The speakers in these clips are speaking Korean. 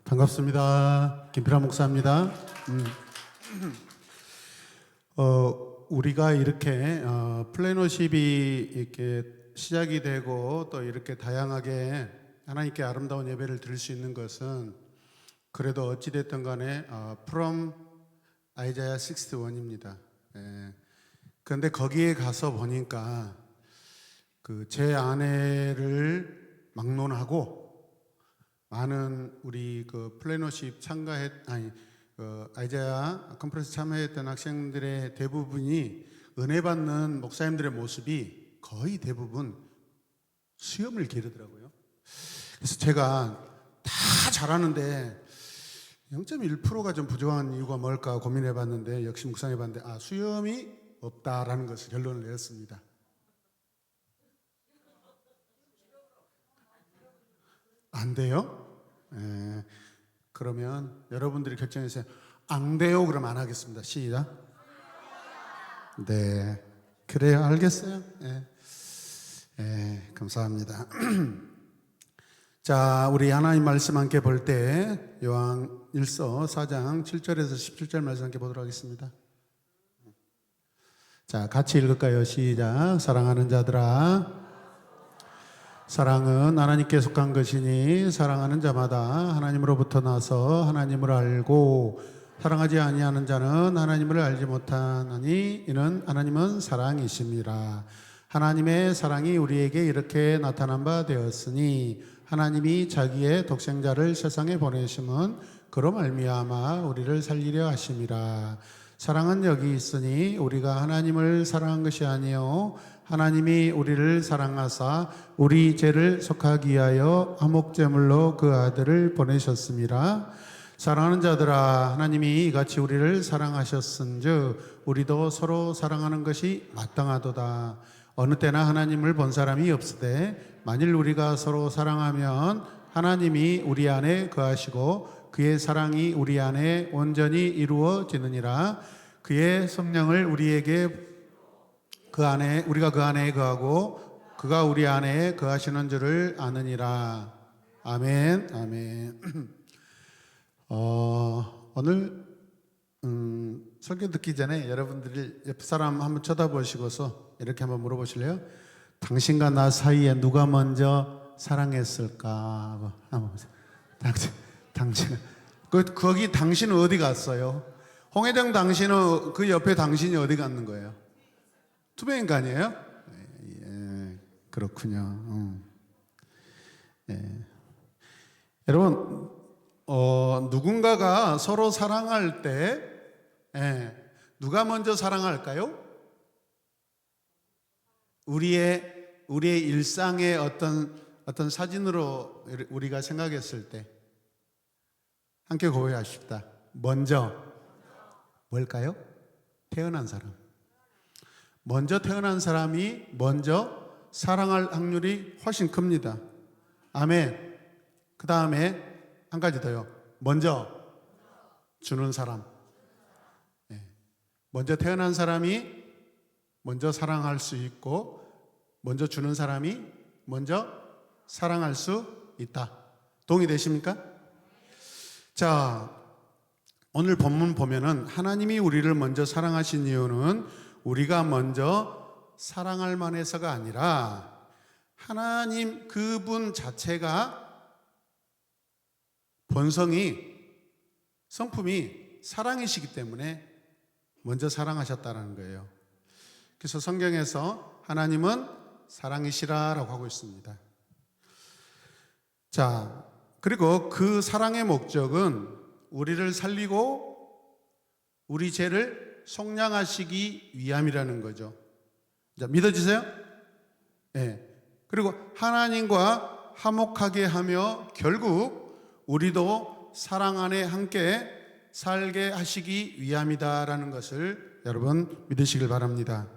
반갑습니다. 김필환 목사입니다. 우리가 이렇게 플래너십이 이렇게 시작이 되고 또 이렇게 다양하게 하나님께 아름다운 예배를 드릴 수 있는 것은 그래도 어찌됐든 간에 from 아이자야 61입니다. 그런데 거기에 가서 보니까 제 아내를 막론하고 많은 우리 플래너십 아이자야 컨퍼런스 참여했던 학생들의 대부분이 은혜 받는 목사님들의 모습이 거의 대부분 수염을 기르더라고요. 그래서 제가 다 잘하는데 0.1%가 좀 부족한 이유가 뭘까 고민해 봤는데 역시 묵상해 봤는데 수염이 없다라는 것을 결론을 내렸습니다. 안 돼요? 그러면 여러분들이 결정해서 안 돼요 그러면 안 하겠습니다. 시작. 네, 그래요. 알겠어요. 감사합니다. 자, 우리 하나님 말씀 함께 볼 때 요한 1서 4장 7절에서 17절 말씀 함께 보도록 하겠습니다. 자, 같이 읽을까요? 시작. 사랑하는 자들아, 사랑은 하나님께 속한 것이니 사랑하는 자마다 하나님으로부터 나서 하나님을 알고 사랑하지 아니하는 자는 하나님을 알지 못하나니 이는 하나님은 사랑이심이라. 하나님의 사랑이 우리에게 이렇게 나타난 바 되었으니 하나님이 자기의 독생자를 세상에 보내심은 그로 말미암아 우리를 살리려 하심이라. 사랑은 여기 있으니 우리가 하나님을 사랑한 것이 아니요 하나님이 우리를 사랑하사 우리 죄를 속하기 위하여 화목제물로 그 아들을 보내셨음이라. 사랑하는 자들아, 하나님이 이같이 우리를 사랑하셨은즉 우리도 서로 사랑하는 것이 마땅하도다. 어느 때나 하나님을 본 사람이 없으되 만일 우리가 서로 사랑하면 하나님이 우리 안에 거하시고 그의 사랑이 우리 안에 온전히 이루어지느니라. 그의 성령을 우리에게 우리가 그 안에 거하고 그가 우리 안에 거하시는 줄을 아느니라. 아멘. 아멘. 오늘 설교 듣기 전에 여러분들이 옆 사람 한번 쳐다보시고서 이렇게 한번 물어보실래요? 당신과 나 사이에 누가 먼저 사랑했을까? 한번 보세요. 당신. 거기 당신은 어디 갔어요? 홍해정 당신은 그 옆에 당신이 어디 갔는 거예요? 투명인간이에요? 그렇군요. 여러분, 누군가가 서로 사랑할 때 누가 먼저 사랑할까요? 우리의 일상의 어떤 사진으로 우리가 생각했을 때 함께 고백하십시다. 먼저 뭘까요? 태어난 사람. 먼저 태어난 사람이 먼저 사랑할 확률이 훨씬 큽니다. 아멘. 그 다음에 한 가지 더요. 먼저 주는 사람. 먼저 태어난 사람이 먼저 사랑할 수 있고 먼저 주는 사람이 먼저 사랑할 수 있다. 동의되십니까? 자, 오늘 본문 보면은 하나님이 우리를 먼저 사랑하신 이유는 우리가 먼저 사랑할 만해서가 아니라 하나님 그분 자체가 본성이 성품이 사랑이시기 때문에 먼저 사랑하셨다는 거예요. 그래서 성경에서 하나님은 사랑이시라라고 하고 있습니다. 자, 그리고 그 사랑의 목적은 우리를 살리고 우리 죄를 속량하시기 위함이라는 거죠. 자, 믿어지세요? 네. 그리고 하나님과 화목하게 하며 결국 우리도 사랑 안에 함께 살게 하시기 위함이다라는 것을 여러분 믿으시길 바랍니다.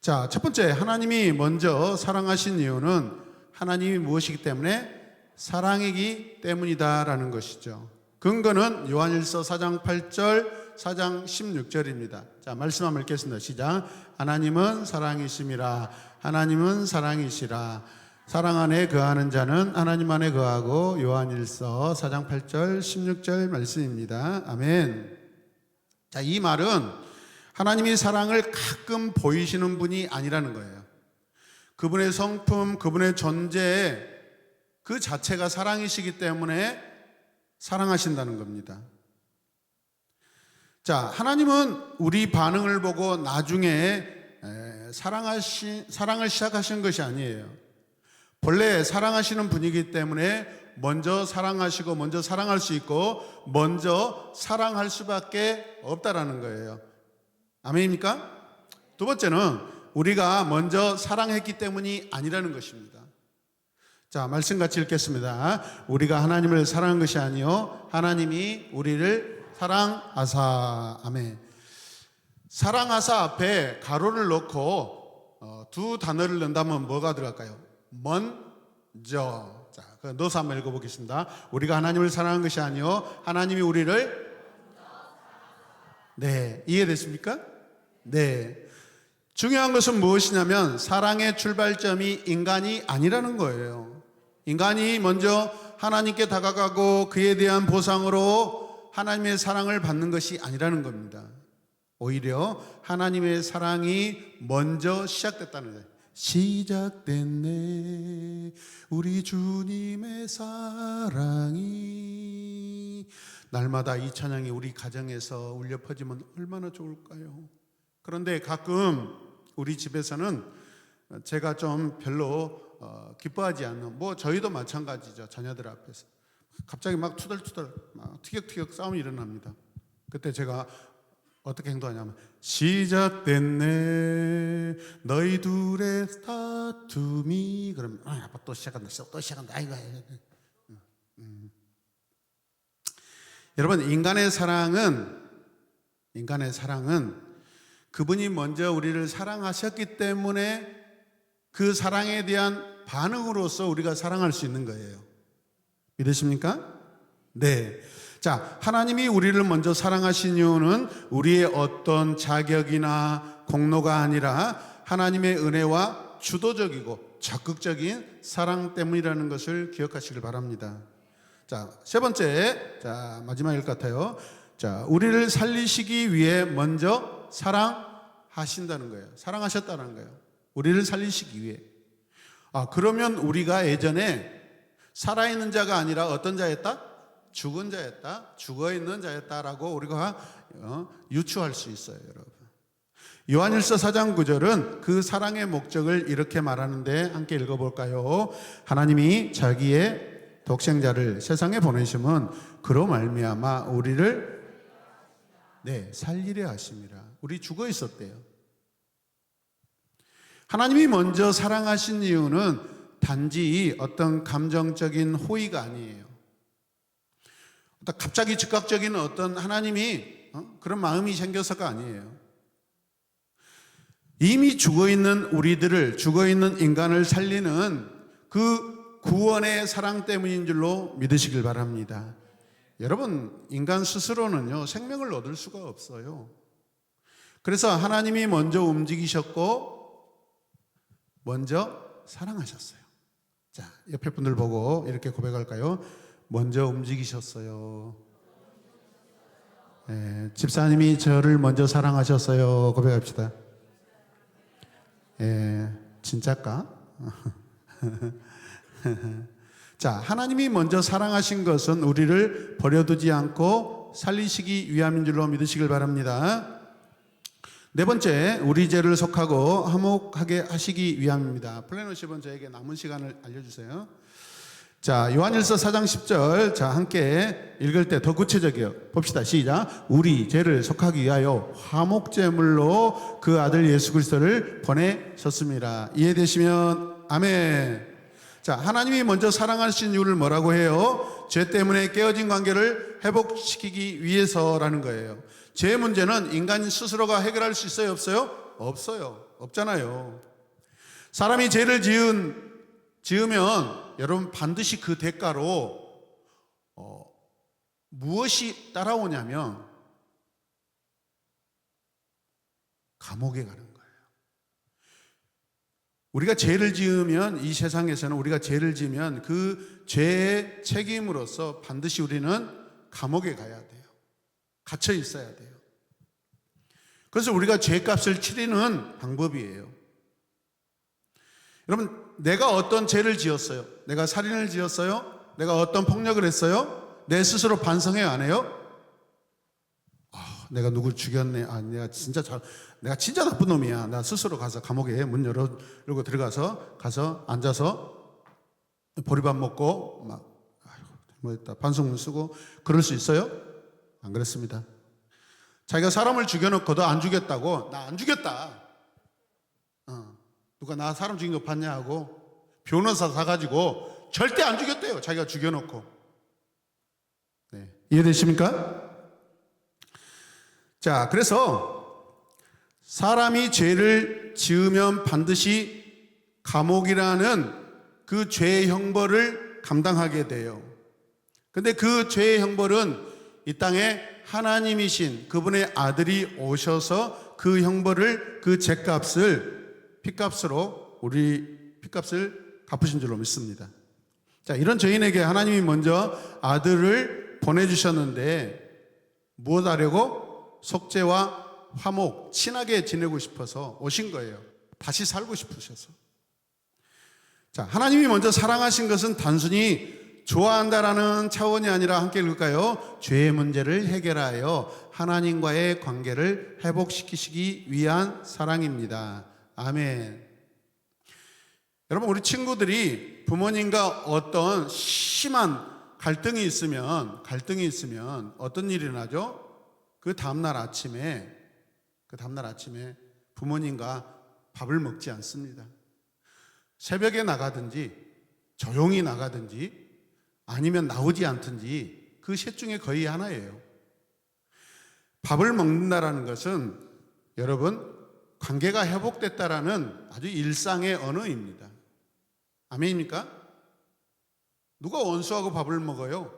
자, 첫 번째, 하나님이 먼저 사랑하신 이유는 하나님이 무엇이기 때문에? 사랑이기 때문이다라는 것이죠. 근거는 요한일서 4장 8절, 4장 16절입니다. 자, 말씀 한번 읽겠습니다. 시작. 하나님은 사랑이심이라. 하나님은 사랑이시라. 사랑 안에 거하는 자는 하나님 안에 거하고 요한일서 4장 8절 16절 말씀입니다. 아멘. 자, 이 말은 하나님이 사랑을 가끔 보이시는 분이 아니라는 거예요. 그분의 성품, 그분의 존재 그 자체가 사랑이시기 때문에 사랑하신다는 겁니다. 자, 하나님은 우리 반응을 보고 나중에 사랑을 시작하신 것이 아니에요. 본래 사랑하시는 분이기 때문에 먼저 사랑하시고 먼저 사랑할 수 있고 먼저 사랑할 수밖에 없다라는 거예요. 아멘입니까? 두 번째는 우리가 먼저 사랑했기 때문이 아니라는 것입니다. 자, 말씀 같이 읽겠습니다. 우리가 하나님을 사랑한 것이 아니요 하나님이 우리를 사랑하사. 아멘. 사랑하사 앞에 가로를 넣고 두 단어를 넣는다면 뭐가 들어갈까요? 먼저. 자, 넣어서 한번 읽어보겠습니다. 우리가 하나님을 사랑한 것이 아니요 하나님이 우리를. 네, 이해됐습니까? 네. 중요한 것은 무엇이냐면 사랑의 출발점이 인간이 아니라는 거예요. 인간이 먼저 하나님께 다가가고 그에 대한 보상으로 하나님의 사랑을 받는 것이 아니라는 겁니다. 오히려 하나님의 사랑이 먼저 시작됐다는 거예요. 시작됐네 우리 주님의 사랑이. 날마다 이 찬양이 우리 가정에서 울려 퍼지면 얼마나 좋을까요? 그런데 가끔 우리 집에서는 제가 좀 별로 기뻐하지 않는, 저희도 마찬가지죠. 자녀들 앞에서 갑자기 막 투덜투덜 막 티격태격 싸움이 일어납니다. 그때 제가 어떻게 행동하냐면 시작됐네 너희 둘의 다툼이. 그러면 아빠 또 시작한다 또 시작한다. 아이고. 여러분, 인간의 사랑은 그분이 먼저 우리를 사랑하셨기 때문에 그 사랑에 대한 반응으로서 우리가 사랑할 수 있는 거예요. 믿으십니까? 네. 자, 하나님이 우리를 먼저 사랑하신 이유는 우리의 어떤 자격이나 공로가 아니라 하나님의 은혜와 주도적이고 적극적인 사랑 때문이라는 것을 기억하시길 바랍니다. 자, 세 번째, 자, 마지막일 것 같아요. 자, 우리를 살리시기 위해 먼저 사랑하신다는 거예요. 사랑하셨다는 거예요. 우리를 살리시기 위해. 그러면 우리가 예전에 살아있는 자가 아니라 어떤 자였다? 죽은 자였다, 죽어있는 자였다라고 우리가 유추할 수 있어요, 여러분. 요한일서 4장 9절은 그 사랑의 목적을 이렇게 말하는데 함께 읽어볼까요? 하나님이 자기의 독생자를 세상에 보내심은 그로 말미암아 우리를 살리려 하심이라. 우리 죽어 있었대요. 하나님이 먼저 사랑하신 이유는 단지 어떤 감정적인 호의가 아니에요. 갑자기 즉각적인 어떤 하나님이 그런 마음이 생겨서가 아니에요. 이미 죽어있는 우리들을, 죽어있는 인간을 살리는 그 구원의 사랑 때문인 줄로 믿으시길 바랍니다. 여러분, 인간 스스로는요 생명을 얻을 수가 없어요. 그래서 하나님이 먼저 움직이셨고 먼저 사랑하셨어요. 자, 옆에 분들 보고 이렇게 고백할까요? 먼저 움직이셨어요. 네, 집사님이 저를 먼저 사랑하셨어요. 고백합시다. 진짜까? 자, 하나님이 먼저 사랑하신 것은 우리를 버려두지 않고 살리시기 위함인 줄로 믿으시길 바랍니다. 네 번째, 우리 죄를 속하고 화목하게 하시기 위함입니다. 플래너십은 저에게 남은 시간을 알려주세요. 자, 요한일서 4장 10절, 자, 함께 읽을 때 더 구체적이에요. 봅시다. 시작. 우리 죄를 속하기 위하여 화목제물로 그 아들 예수 그리스도를 보내셨습니다. 이해되시면 아멘. 자, 하나님이 먼저 사랑하신 이유를 뭐라고 해요? 죄 때문에 깨어진 관계를 회복시키기 위해서라는 거예요. 죄 문제는 인간 스스로가 해결할 수 있어요? 없어요? 없어요. 없잖아요. 사람이 죄를 지으면 여러분 반드시 그 대가로 무엇이 따라오냐면 감옥에 가는 거예요. 우리가 죄를 지으면, 이 세상에서는 우리가 죄를 지으면 그 죄의 책임으로서 반드시 우리는 감옥에 가야 돼요. 갇혀 있어야 돼요. 그래서 우리가 죄값을 치르는 방법이에요. 여러분, 내가 어떤 죄를 지었어요? 내가 살인을 지었어요? 내가 어떤 폭력을 했어요? 내 스스로 반성해요, 안 해요? 내가 누굴 죽였네. 내가 진짜 나쁜 놈이야. 나 스스로 가서 감옥에 문 열고 들어가서 앉아서 보리밥 먹고 잘못했다 반성문 쓰고 그럴 수 있어요? 안 그렇습니다. 자기가 사람을 죽여놓고도 안 죽였다고, 나 안 죽였다. 누가 나 사람 죽인 거 봤냐 하고 변호사 사가지고 절대 안 죽였대요. 자기가 죽여놓고. 네. 이해되십니까? 자, 그래서 사람이 죄를 지으면 반드시 감옥이라는 그 죄의 형벌을 감당하게 돼요. 근데 그 죄의 형벌은 이 땅에 하나님이신 그분의 아들이 오셔서 그 형벌을, 그 죄값을 피값으로, 우리 피값을 갚으신 줄로 믿습니다. 자, 이런 죄인에게 하나님이 먼저 아들을 보내주셨는데 무엇 하려고? 속죄와 화목, 친하게 지내고 싶어서 오신 거예요. 다시 살고 싶으셔서. 자, 하나님이 먼저 사랑하신 것은 단순히 좋아한다라는 차원이 아니라, 함께 읽을까요? 죄의 문제를 해결하여 하나님과의 관계를 회복시키시기 위한 사랑입니다. 아멘. 여러분, 우리 친구들이 부모님과 어떤 심한 갈등이 있으면 어떤 일이 일어나죠? 그 다음날 아침에 부모님과 밥을 먹지 않습니다. 새벽에 나가든지 조용히 나가든지 아니면 나오지 않든지 그 셋 중에 거의 하나예요. 밥을 먹는다라는 것은 여러분 관계가 회복됐다라는 아주 일상의 언어입니다. 아멘입니까? 누가 원수하고 밥을 먹어요?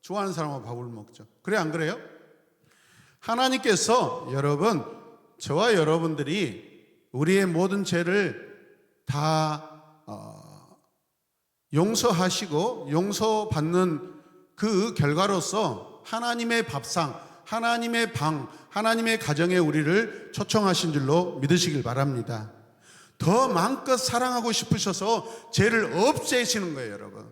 좋아하는 사람하고 밥을 먹죠. 그래, 안 그래요? 하나님께서 여러분, 저와 여러분들이 우리의 모든 죄를 다 용서하시고 용서받는 그 결과로서 하나님의 밥상, 하나님의 방, 하나님의 가정에 우리를 초청하신 줄로 믿으시길 바랍니다. 더 마음껏 사랑하고 싶으셔서 죄를 없애시는 거예요, 여러분.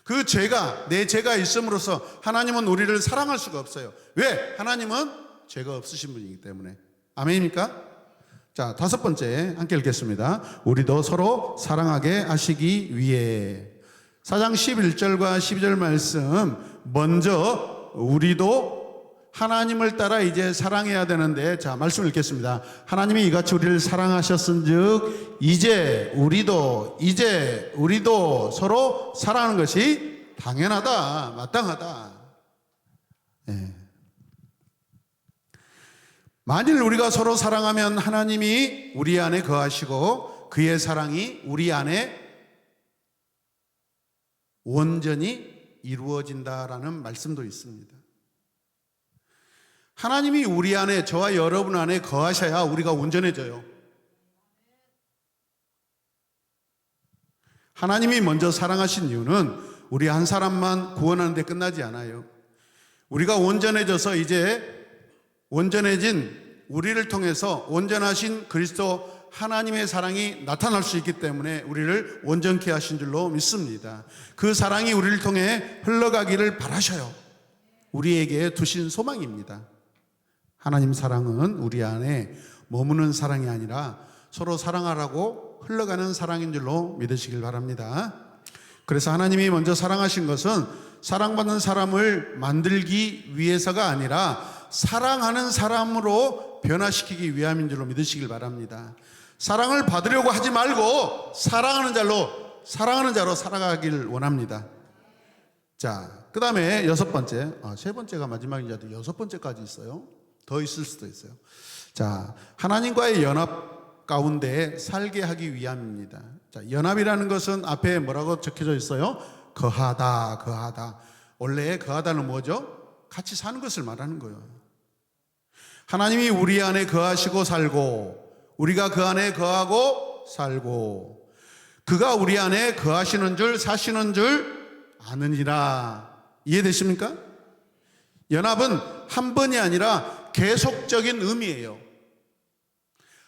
그 죄가, 내 죄가 있음으로써 하나님은 우리를 사랑할 수가 없어요. 왜? 하나님은 죄가 없으신 분이기 때문에. 아멘입니까? 자, 다섯 번째 함께 읽겠습니다. 우리도 서로 사랑하게 하시기 위해. 4장 11절과 12절 말씀, 먼저 우리도 하나님을 따라 이제 사랑해야 되는데, 자, 말씀 읽겠습니다. 하나님이 이같이 우리를 사랑하셨은즉 이제 우리도 서로 사랑하는 것이 당연하다, 마땅하다. 네. 만일 우리가 서로 사랑하면 하나님이 우리 안에 거하시고 그의 사랑이 우리 안에 온전히 이루어진다라는 말씀도 있습니다. 하나님이 우리 안에, 저와 여러분 안에 거하셔야 우리가 온전해져요. 하나님이 먼저 사랑하신 이유는 우리 한 사람만 구원하는 데 끝나지 않아요. 우리가 온전해져서 이제 온전해진 우리를 통해서 온전하신 그리스도 하나님의 사랑이 나타날 수 있기 때문에 우리를 온전케 하신 줄로 믿습니다. 그 사랑이 우리를 통해 흘러가기를 바라셔요. 우리에게 두신 소망입니다. 하나님 사랑은 우리 안에 머무는 사랑이 아니라 서로 사랑하라고 흘러가는 사랑인 줄로 믿으시길 바랍니다. 그래서 하나님이 먼저 사랑하신 것은 사랑받는 사람을 만들기 위해서가 아니라 사랑하는 사람으로 변화시키기 위함인 줄로 믿으시길 바랍니다. 사랑을 받으려고 하지 말고 사랑하는 자로 살아가길 원합니다. 자, 그 다음에 여섯 번째, 세 번째가 마지막인 줄 알았는데 여섯 번째까지 있어요. 더 있을 수도 있어요. 자, 하나님과의 연합 가운데 살게 하기 위함입니다. 자, 연합이라는 것은 앞에 뭐라고 적혀져 있어요? 거하다. 원래 거하다는 뭐죠? 같이 사는 것을 말하는 거예요. 하나님이 우리 안에 거하시고 살고 우리가 그 안에 거하고 살고 그가 우리 안에 거하시는 줄 사시는 줄 아느니라. 이해되십니까? 연합은 한 번이 아니라 계속적인 의미예요.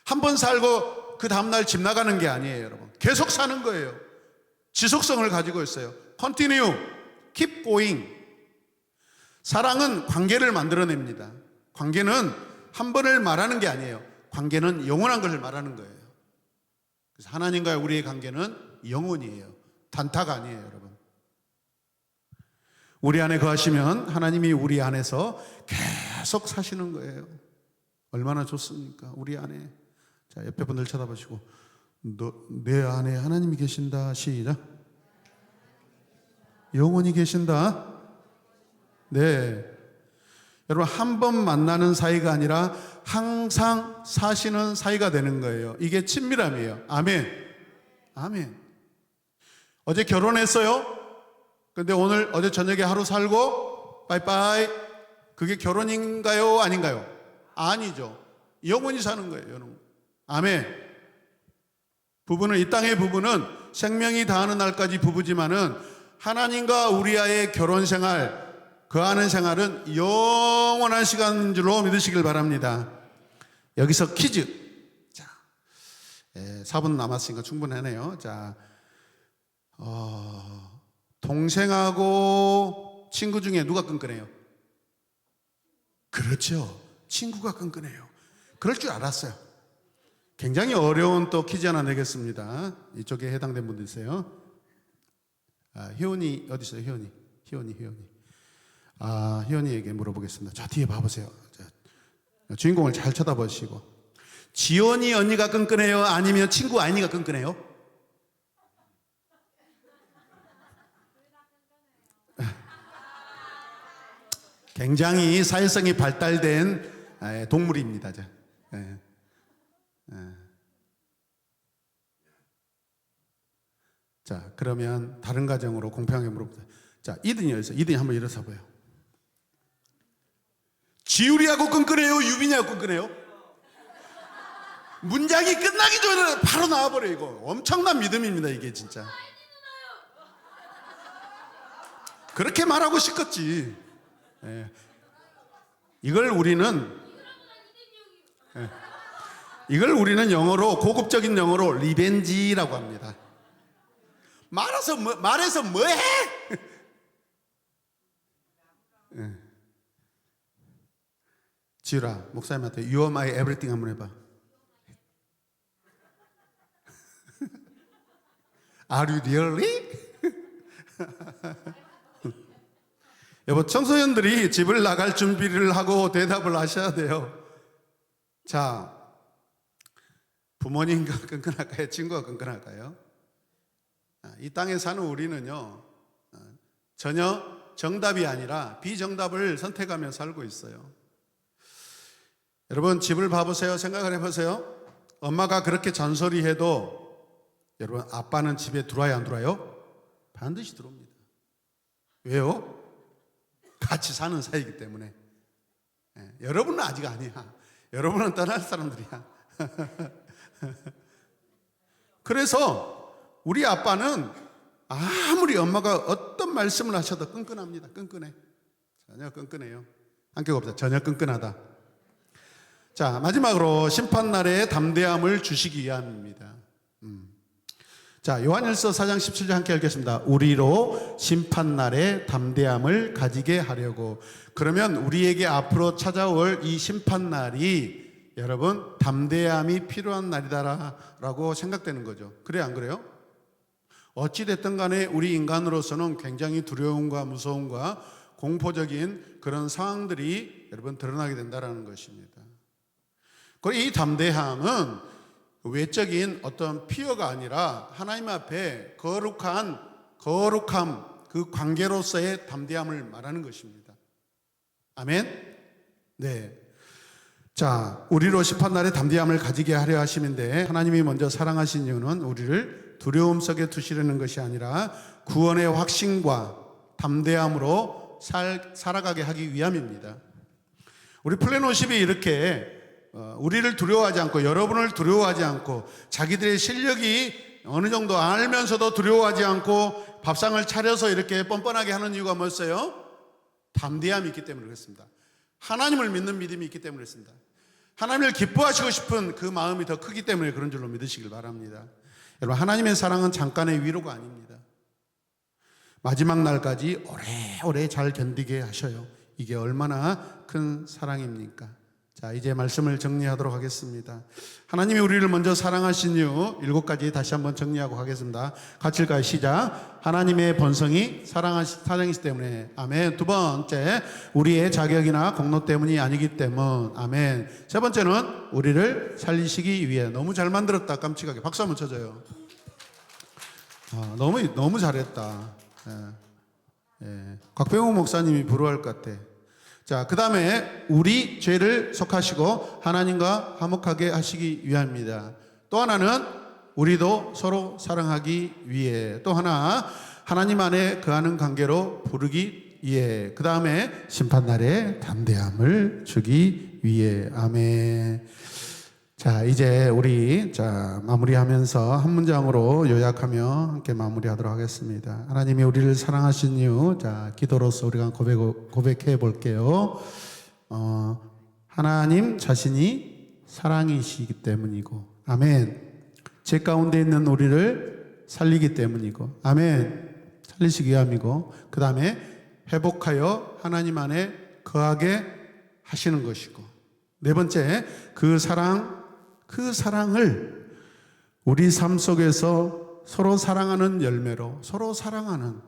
한 번 살고 그 다음날 집 나가는 게 아니에요, 여러분. 계속 사는 거예요. 지속성을 가지고 있어요. Continue, keep going. 사랑은 관계를 만들어냅니다. 관계는 한 번을 말하는 게 아니에요. 관계는 영원한 것을 말하는 거예요. 그래서 하나님과의 우리의 관계는 영원이에요. 단타가 아니에요, 여러분. 우리 안에 거하시면 하나님이 우리 안에서 계속 사시는 거예요. 얼마나 좋습니까? 우리 안에. 자, 옆에 분들 쳐다보시고 내 안에 하나님이 계신다. 시작. 영원히 계신다. 네. 여러분, 한 번 만나는 사이가 아니라 항상 사시는 사이가 되는 거예요. 이게 친밀함이에요. 아멘. 아멘. 어제 결혼했어요? 근데 오늘 어제 저녁에 하루 살고 빠이빠이. 그게 결혼인가요? 아닌가요? 아니죠. 영원히 사는 거예요, 여러분. 아멘. 부부는, 이 땅의 부부는 생명이 다하는 날까지 부부지만은 하나님과 우리와의 결혼 생활, 거하는 생활은 영원한 시간인 줄로 믿으시길 바랍니다. 여기서 퀴즈. 자, 4분 남았으니까 충분하네요. 자, 동생하고 친구 중에 누가 끈끈해요? 그렇죠. 친구가 끈끈해요. 그럴 줄 알았어요. 굉장히 어려운 또 퀴즈 하나 내겠습니다. 이쪽에 해당된 분들이세요. 희원이 어디 있어요? 희원이. 희원이에게 물어보겠습니다. 자, 뒤에 봐보세요. 자, 주인공을 잘 쳐다보시고. 지연이 언니가 끈끈해요? 아니면 친구 아이니가 끈끈해요? 굉장히 사회성이 발달된 동물입니다. 자, 그러면 다른 가정으로 공평하게 물어보자. 자, 이든이 어디서? 이든이 한번 일어서 봐요. 지율이하고 끈끈해요? 유빈이하고 끈끈해요? 문장이 끝나기 전에 바로 나와버려. 이거 엄청난 믿음입니다. 이게 진짜. 그렇게 말하고 싶겠지. 이걸 우리는 영어로, 고급적인 영어로 리벤지라고 합니다. 말해서 뭐해? 지율아, 목사님한테 You are my everything 한번 해봐. Are you really? 여보, 청소년들이 집을 나갈 준비를 하고 대답을 하셔야 돼요. 자, 부모님과 끈끈할까요? 친구가 끈끈할까요? 이 땅에 사는 우리는요, 전혀 정답이 아니라 비정답을 선택하며 살고 있어요. 여러분, 집을 봐보세요. 생각을 해보세요. 엄마가 그렇게 잔소리해도 여러분, 아빠는 집에 들어와요, 안 들어와요? 반드시 들어옵니다. 왜요? 같이 사는 사이이기 때문에. 여러분은 아직 아니야. 여러분은 떠날 사람들이야. 그래서 우리 아빠는 아무리 엄마가 어떤 말씀을 하셔도 끈끈합니다. 끈끈해. 전혀 끈끈해요. 함께 봅시다. 전혀 끈끈하다. 자, 마지막으로 심판날에 담대함을 주시기 위함입니다. 자, 요한일서 4장 17절 함께 읽겠습니다. 우리로 심판날에 담대함을 가지게 하려고. 그러면 우리에게 앞으로 찾아올 이 심판날이 여러분 담대함이 필요한 날이다라고 생각되는 거죠. 그래요, 안 그래요? 어찌됐든 간에 우리 인간으로서는 굉장히 두려움과 무서움과 공포적인 그런 상황들이 여러분 드러나게 된다는 것입니다. 그리고 이 담대함은 외적인 어떤 피어가 아니라 하나님 앞에 거룩함, 그 관계로서의 담대함을 말하는 것입니다. 아멘? 네. 자, 우리로 심판날에 담대함을 가지게 하려 하시는데 하나님이 먼저 사랑하신 이유는 우리를 두려움 속에 두시려는 것이 아니라 구원의 확신과 담대함으로 살아가게 하기 위함입니다. 우리 플랜 50이 이렇게 우리를 두려워하지 않고 여러분을 두려워하지 않고 자기들의 실력이 어느 정도 알면서도 두려워하지 않고 밥상을 차려서 이렇게 뻔뻔하게 하는 이유가 뭐였어요? 담대함이 있기 때문에 그렇습니다. 하나님을 믿는 믿음이 있기 때문에 그렇습니다. 하나님을 기뻐하시고 싶은 그 마음이 더 크기 때문에 그런 줄로 믿으시길 바랍니다. 여러분, 하나님의 사랑은 잠깐의 위로가 아닙니다. 마지막 날까지 오래오래 잘 견디게 하셔요. 이게 얼마나 큰 사랑입니까? 자, 이제 말씀을 정리하도록 하겠습니다. 하나님이 우리를 먼저 사랑하신 이유 7가지 다시 한번 정리하고 가겠습니다. 같이 읽어요. 시작. 하나님의 본성이 사랑이시기 때문에. 아멘. 두 번째, 우리의 자격이나 공로 때문이 아니기 때문. 아멘. 세 번째는 우리를 살리시기 위해. 너무 잘 만들었다. 깜찍하게 박수 한번 쳐줘요. 너무 잘했다. 곽병호 목사님이 부러워할 것 같아. 자, 그 다음에 우리 죄를 속하시고 하나님과 화목하게 하시기 위함입니다. 또 하나는 우리도 서로 사랑하기 위해. 또 하나, 하나님 안에 거하는 관계로 부르기 위해. 그 다음에 심판날에 담대함을 주기 위해. 아멘. 자, 이제 우리 마무리하면서 한 문장으로 요약하며 함께 마무리하도록 하겠습니다. 하나님이 우리를 사랑하신 이유, 기도로서 우리가 고백해 볼게요. 하나님 자신이 사랑이시기 때문이고, 아멘. 죄 가운데 있는 우리를 살리기 때문이고, 아멘. 살리시기 위함이고, 그 다음에 회복하여 하나님 안에 거하게 하시는 것이고, 네 번째, 그 사랑을 우리 삶 속에서 서로 사랑하는 열매로 서로 사랑하는,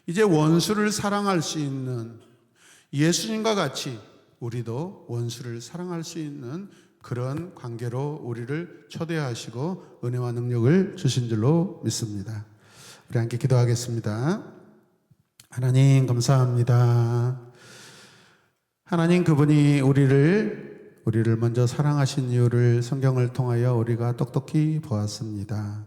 이제 원수를 사랑할 수 있는, 예수님과 같이 우리도 원수를 사랑할 수 있는 그런 관계로 우리를 초대하시고 은혜와 능력을 주신 줄로 믿습니다. 우리 함께 기도하겠습니다. 하나님 감사합니다. 하나님, 그분이 우리를 먼저 사랑하신 이유를 성경을 통하여 우리가 똑똑히 보았습니다.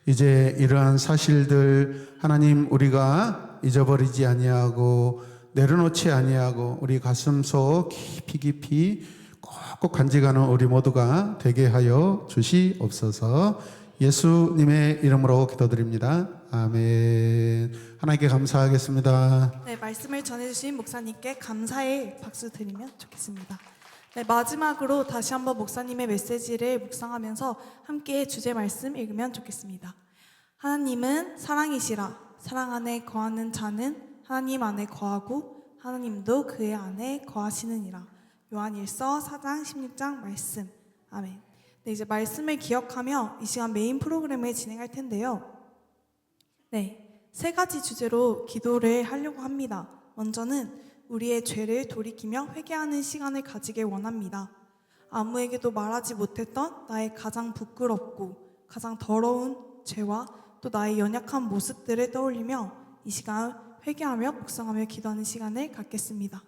이제 이러한 사실들 하나님, 우리가 잊어버리지 아니하고 내려놓지 아니하고 우리 가슴속 깊이 꼭꼭 간직하는 우리 모두가 되게 하여 주시옵소서. 예수님의 이름으로 기도드립니다. 아멘. 하나님께 감사하겠습니다. 네, 말씀을 전해주신 목사님께 감사의 박수 드리면 좋겠습니다. 네, 마지막으로 다시 한번 목사님의 메시지를 묵상하면서 함께 주제 말씀 읽으면 좋겠습니다. 하나님은 사랑이시라. 사랑 안에 거하는 자는 하나님 안에 거하고 하나님도 그의 안에 거하시느니라. 요한일서 4장 16장 말씀. 아멘. 네, 이제 말씀을 기억하며 이 시간 메인 프로그램을 진행할 텐데요. 네, 3가지 주제로 기도를 하려고 합니다. 먼저는 우리의 죄를 돌이키며 회개하는 시간을 가지길 원합니다. 아무에게도 말하지 못했던 나의 가장 부끄럽고 가장 더러운 죄와 또 나의 연약한 모습들을 떠올리며 이 시간 회개하며 묵상하며 기도하는 시간을 갖겠습니다.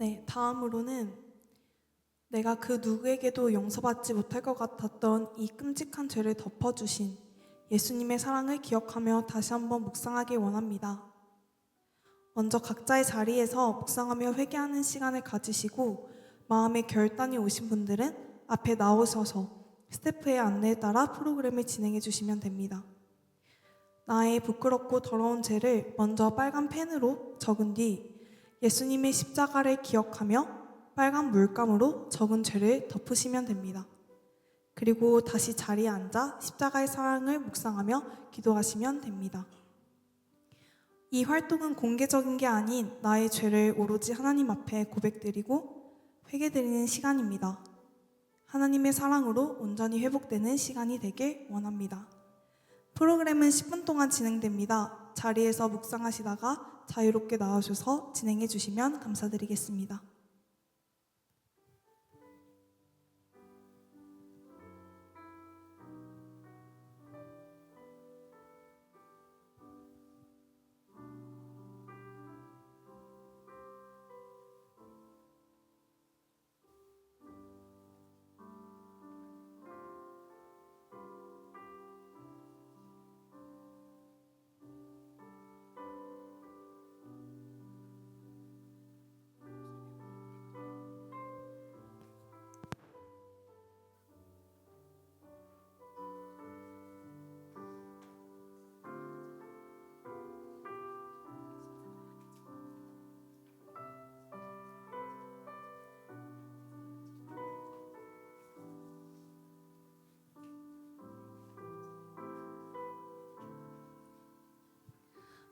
네, 다음으로는 내가 그 누구에게도 용서받지 못할 것 같았던 이 끔찍한 죄를 덮어주신 예수님의 사랑을 기억하며 다시 한번 묵상하기 원합니다. 먼저 각자의 자리에서 묵상하며 회개하는 시간을 가지시고 마음의 결단이 오신 분들은 앞에 나오셔서 스태프의 안내에 따라 프로그램을 진행해 주시면 됩니다. 나의 부끄럽고 더러운 죄를 먼저 빨간 펜으로 적은 뒤 예수님의 십자가를 기억하며 빨간 물감으로 적은 죄를 덮으시면 됩니다. 그리고 다시 자리에 앉아 십자가의 사랑을 묵상하며 기도하시면 됩니다. 이 활동은 공개적인 게 아닌 나의 죄를 오로지 하나님 앞에 고백드리고 회개드리는 시간입니다. 하나님의 사랑으로 온전히 회복되는 시간이 되길 원합니다. 프로그램은 10분 동안 진행됩니다. 자리에서 묵상하시다가 자유롭게 나와주셔서 진행해 주시면 감사드리겠습니다.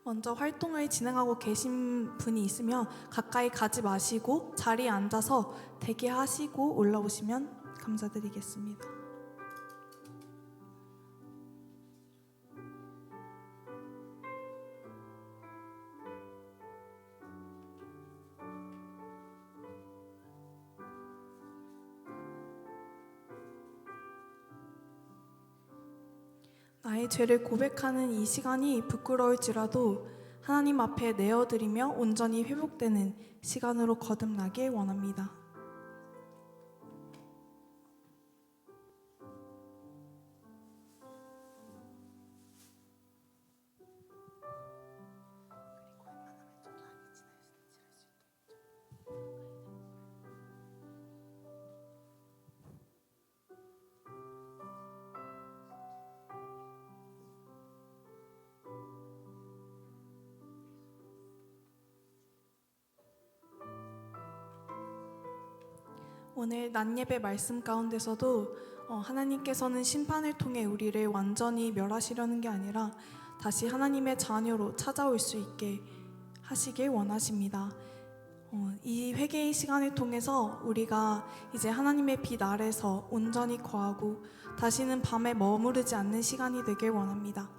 먼저 활동을 진행하고 계신 분이 있으면 가까이 가지 마시고 자리에 앉아서 대기하시고 올라오시면 감사드리겠습니다. 나의 죄를 고백하는 이 시간이 부끄러울지라도 하나님 앞에 내어드리며 온전히 회복되는 시간으로 거듭나길 원합니다. 오늘 낮예배 말씀 가운데서도 하나님께서는 심판을 통해 우리를 완전히 멸하시려는 게 아니라 다시 하나님의 자녀로 찾아올 수 있게 하시길 원하십니다. 이 회개의 시간을 통해서 우리가 이제 하나님의 빛 아래서 온전히 거하고 다시는 밤에 머무르지 않는 시간이 되길 원합니다.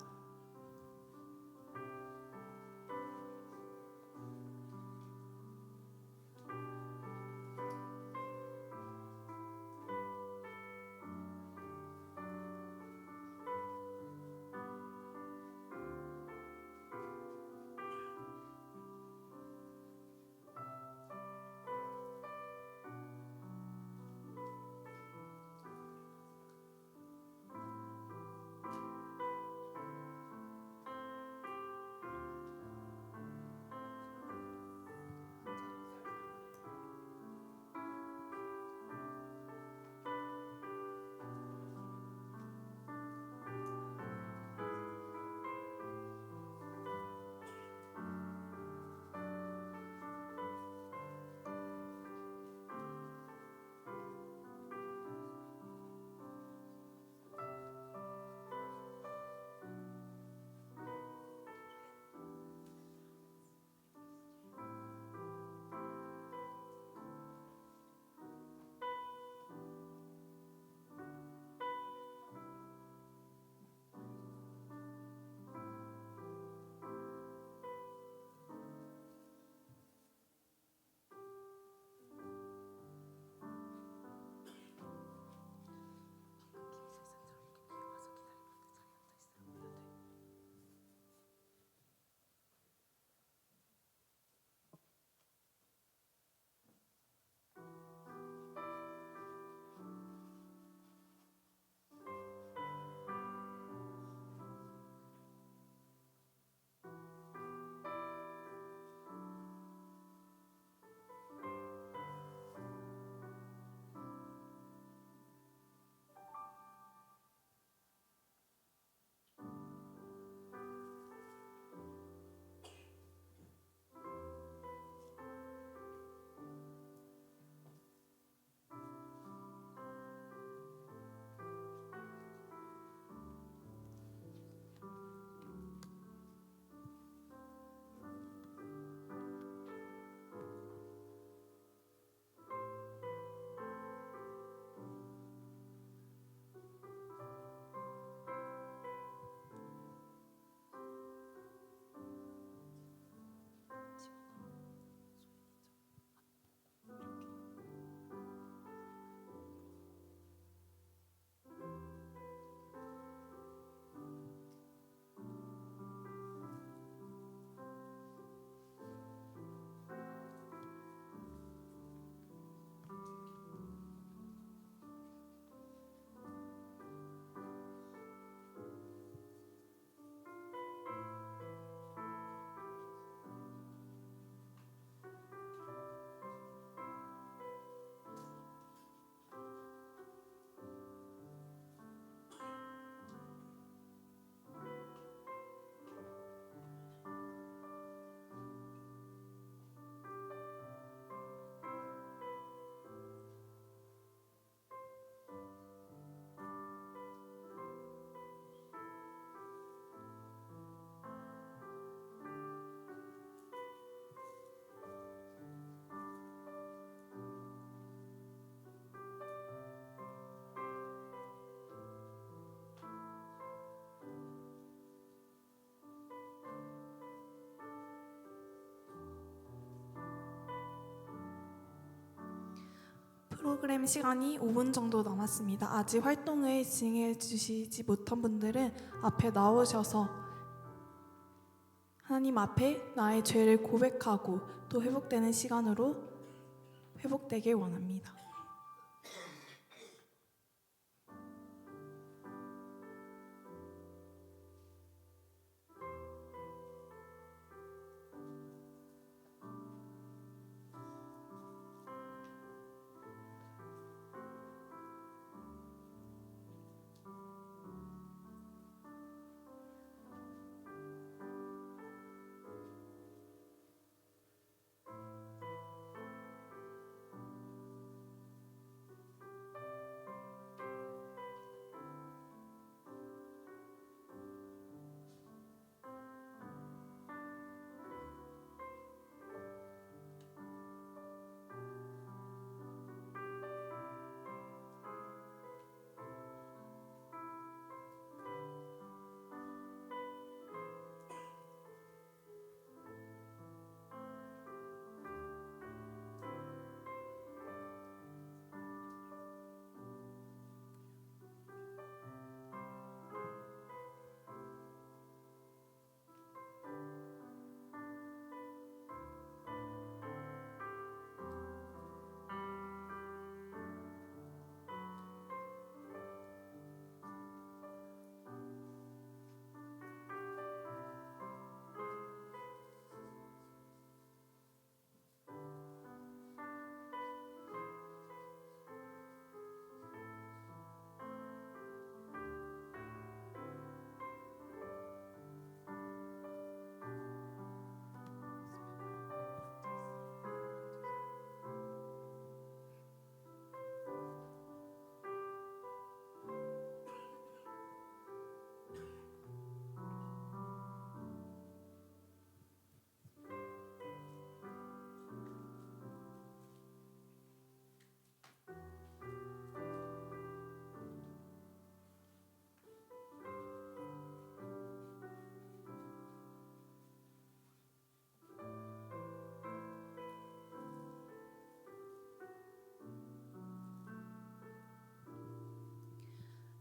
프로그램 시간이 5분 정도 남았습니다. 아직 활동을 진행해 주시지 못한 분들은 앞에 나오셔서 하나님 앞에 나의 죄를 고백하고 또 회복되는 시간으로 회복되길 원합니다.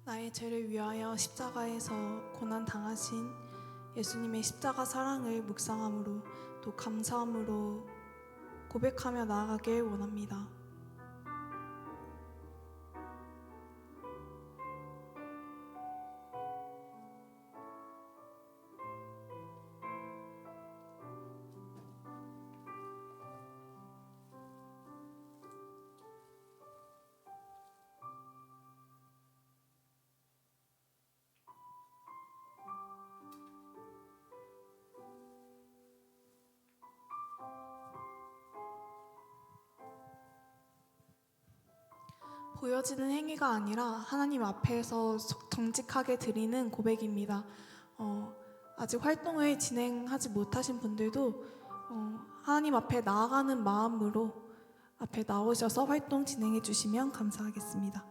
나의 죄를 위하여 십자가에서 고난 당하신 예수님의 십자가 사랑을 묵상함으로 또 감사함으로 고백하며 나아가길 원합니다. 보여지는 행위가 아니라 하나님 앞에서 정직하게 드리는 고백입니다. 아직 활동을 진행하지 못하신 분들도 하나님 앞에 나아가는 마음으로 앞에 나오셔서 활동 진행해 주시면 감사하겠습니다.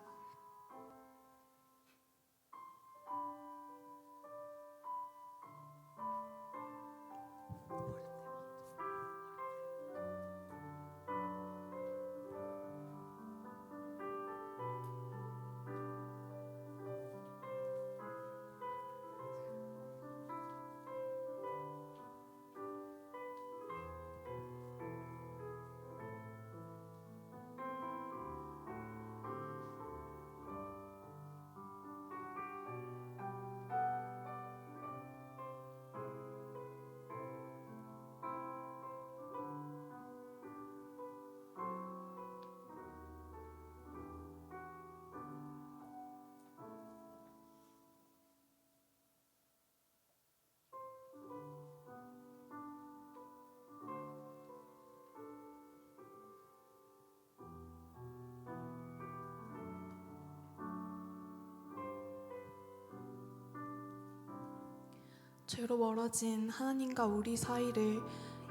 죄로 멀어진 하나님과 우리 사이를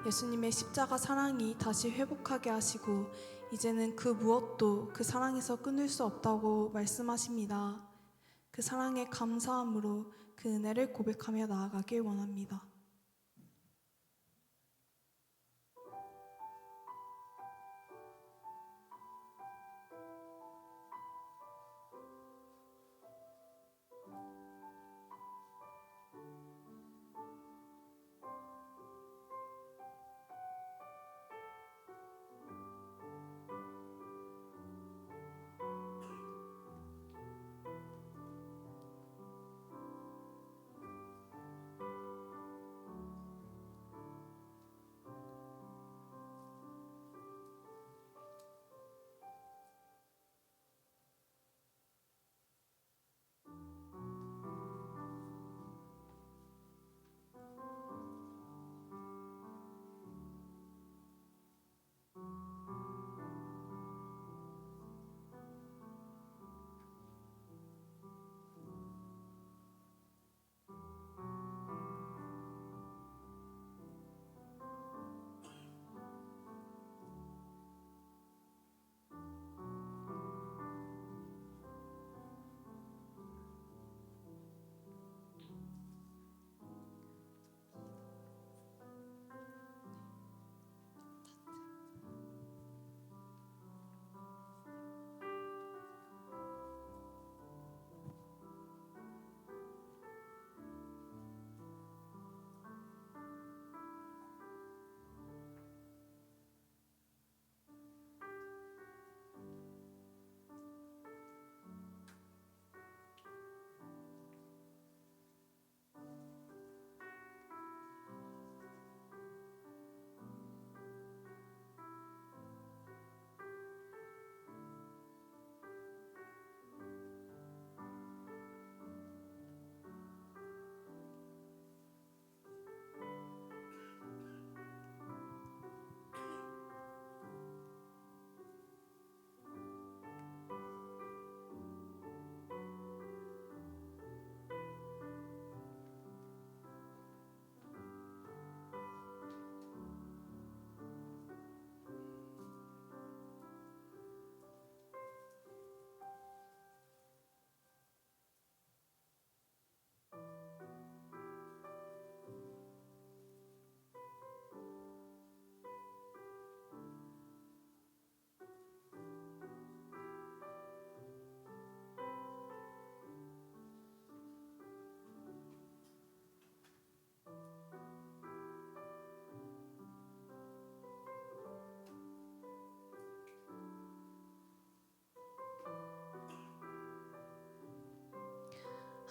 예수님의 십자가 사랑이 다시 회복하게 하시고 이제는 그 무엇도 그 사랑에서 끊을 수 없다고 말씀하십니다. 그 사랑에 감사함으로 그 은혜를 고백하며 나아가길 원합니다.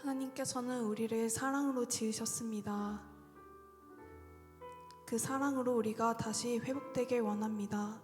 하나님께서는 우리를 사랑으로 지으셨습니다. 그 사랑으로 우리가 다시 회복되길 원합니다.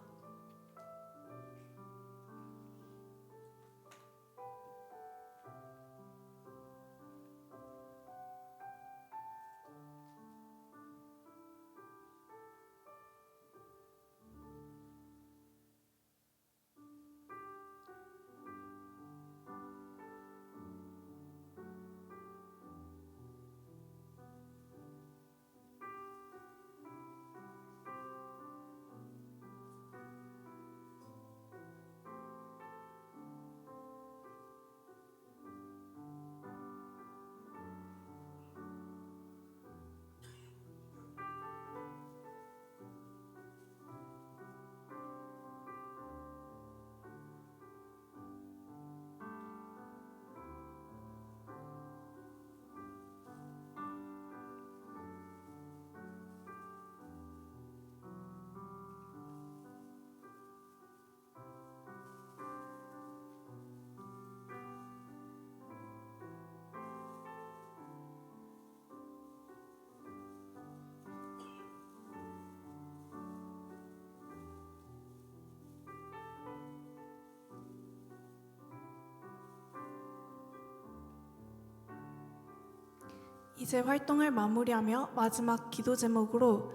이제 활동을 마무리하며 마지막 기도 제목으로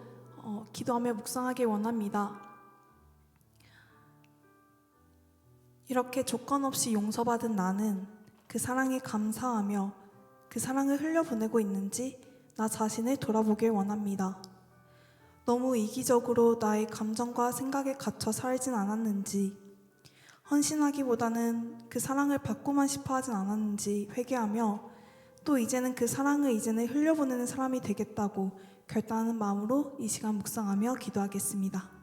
기도하며 묵상하길 원합니다. 이렇게 조건 없이 용서받은 나는 그 사랑에 감사하며 그 사랑을 흘려보내고 있는지 나 자신을 돌아보길 원합니다. 너무 이기적으로 나의 감정과 생각에 갇혀 살진 않았는지, 헌신하기보다는 그 사랑을 받고만 싶어 하진 않았는지 회개하며 또 이제는 그 사랑을 흘려보내는 사람이 되겠다고 결단하는 마음으로 이 시간 묵상하며 기도하겠습니다.